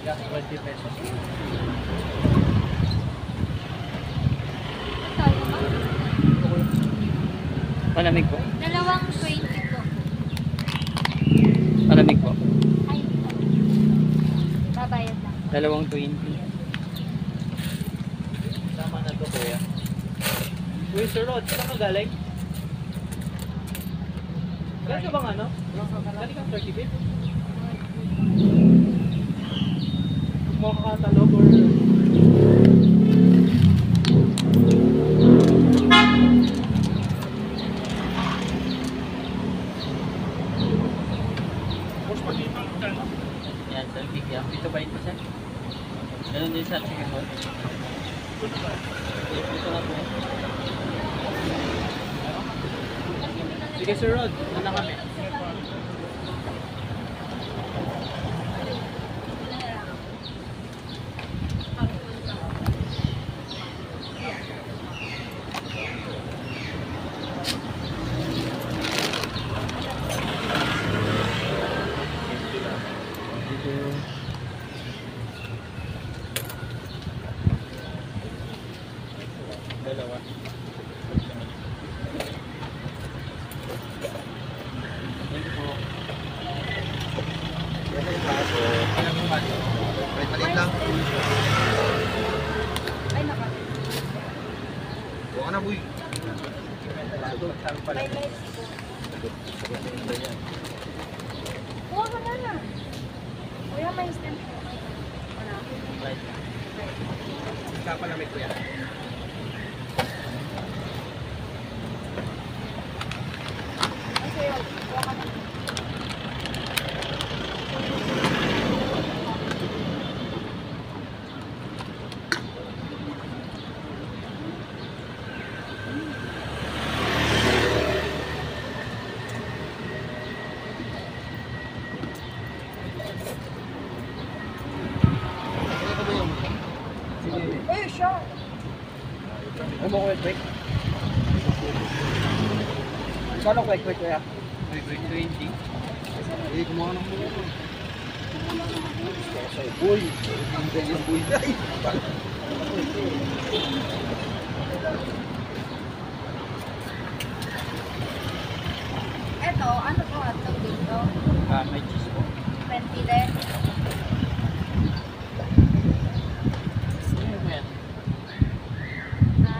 Gas 20 pesos. Malamig po. Dalawang 20 po. Malamig po. Ay, babayad lang. Dalawang 20. Sama na to kuya. Uy, Sir Rod, saan ka galing? Galing ka bang ano? Galing kang 30 bit? Kung makakatalog or... Yan, sir, bigyan. Dito ba ito, sir? Ganun din sa chicken roll. Dito na po. Sige, Sir Rod. Ano na kami? Dalawa. Thank you po. Maliit lang. Ay, naka. Huwag ka na, boy. May lights po. Kuha ka na na. Kuya, may stem po. Wala. Kapalamig ko yan. Ay, sa'yo. Kuha ka na. Eh, siya. Ano mo quick? Kano quick kuya? Quick 20. Eh, kumuha ng muna ko. Sa'yo, boy. Ang ganyan, boy. Ay! Eto, ano po hotdog dito? May cheese po. 20 din. Ano mo yan? Ha?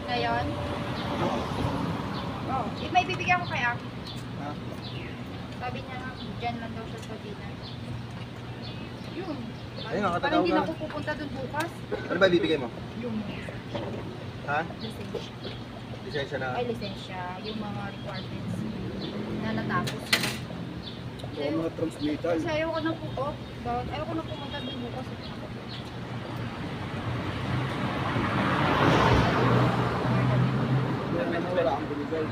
Ngayon? Oh, may bibigyan ko kay Aki. Ha? Sabi niya nga, dyan lang daw siya sa dinner. Yun. Ayun, nakatatawa Parang hindi ka. na ako pupunta dun bukas. Ano ba ibibigay mo? Yung Ha? lisensya. Lisensya na. Ay, lisensya. Yung mga requirements na natapos. Yung mga transmitter. Kasi ayaw ko na po, ayaw ko na pumunta dun bukas. Wala kang binigay.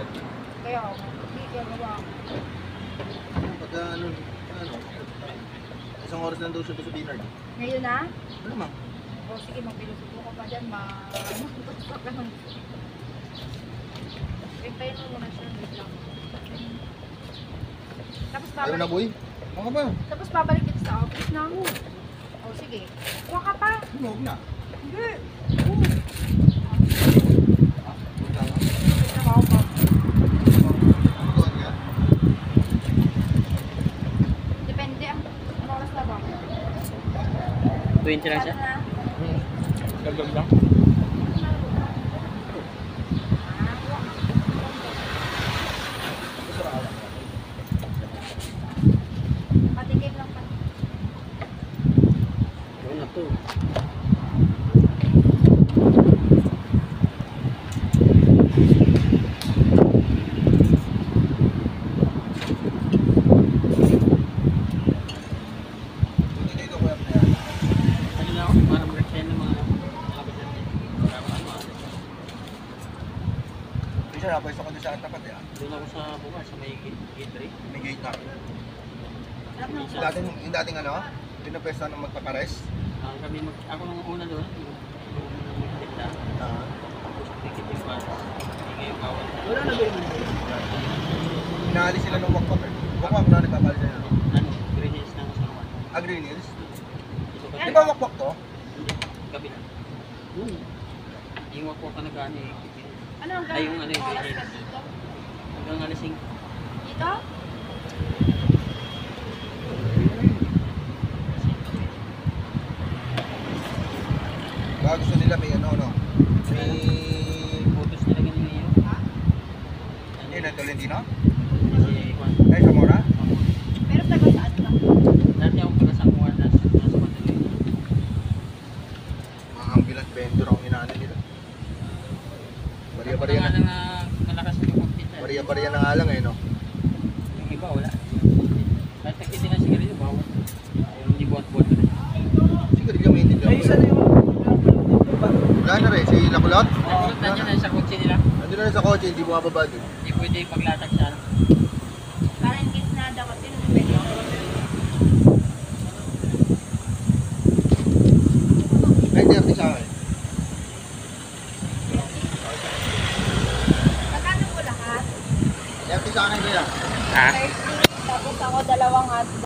Kaya ako, hindi kaya gawa ako. Pagka ano, isang oras lang daw siya doon sa dinner. Ngayon na? Ano ma'am? O sige, magpilusupo ka pa dyan, ma-tutok ka ng... Hintayin mo muna siya, wait lang. Tapos Ayaw na babalik, boy. Mga ba? tapos babalik kita sa office na. O sige, kuha ka pa. Huwag na. Hindi. Magkano? Trabaho pa. Tuwan nga. Depende ang ano oras na ba? 20 lang siya? Gagawin lang. Patikim lang pa. Ano na to? Hindi dito kuya na yan. Ano na ako? Parang break tayo ng mga labas natin. Para ano. Hindi siya napwesto ko doon sa tapat eh. Doon ako sa bukas, sa may gate 3. May gate na. Sarap ng Yung dating ano, pinapwesto ng magpapares. Ako nung una doon, yung magtinda. Tapos ticket yung pass. Hindi ngayon kawal. Wala na ba yung Inaalis sila ng wakpak eh. Wakpak na nagpapalis sila. ano, Green Hills na San Juan. Green Hills. So, Di ba wakpak to? Hindi, gabi na. Yung wako ka nag-ano eh. Ano ang Ay, yung ano yung oras Green ka Hills. dito? Hanggang alas 5. Dito? Baka gusto nila may ano, no? May... Photos na lang yung iyo. Hindi na Tolentino? Si Juan. Ay, Zamora? Pero taga saan ka? Dati ako pala sa Juan, nasa Manila. Mga ambulance vendor ang inaano nila. Bariya-bariya Ako na. nga malakas yung magpinta. Bariya-bariya na nga lang eh, no? Yung iba wala. Kahit nagtitin ng sigarilyo, bawal. Yung hindi buwan-buwan na rin. Siguro may hindi daw. Wala na rin, si Lakulot. Nakulot na dyan sa kotse nila. Nandun na rin sa kotse, hindi bumababa dun. Hindi pwede paglatag sa ano. Para in case na dapat din pwede ako. Ay, 30 sa akin. Magkano po lahat? 30 sa akin kuya. Ha? 30. Tapos ako dalawang hotdog.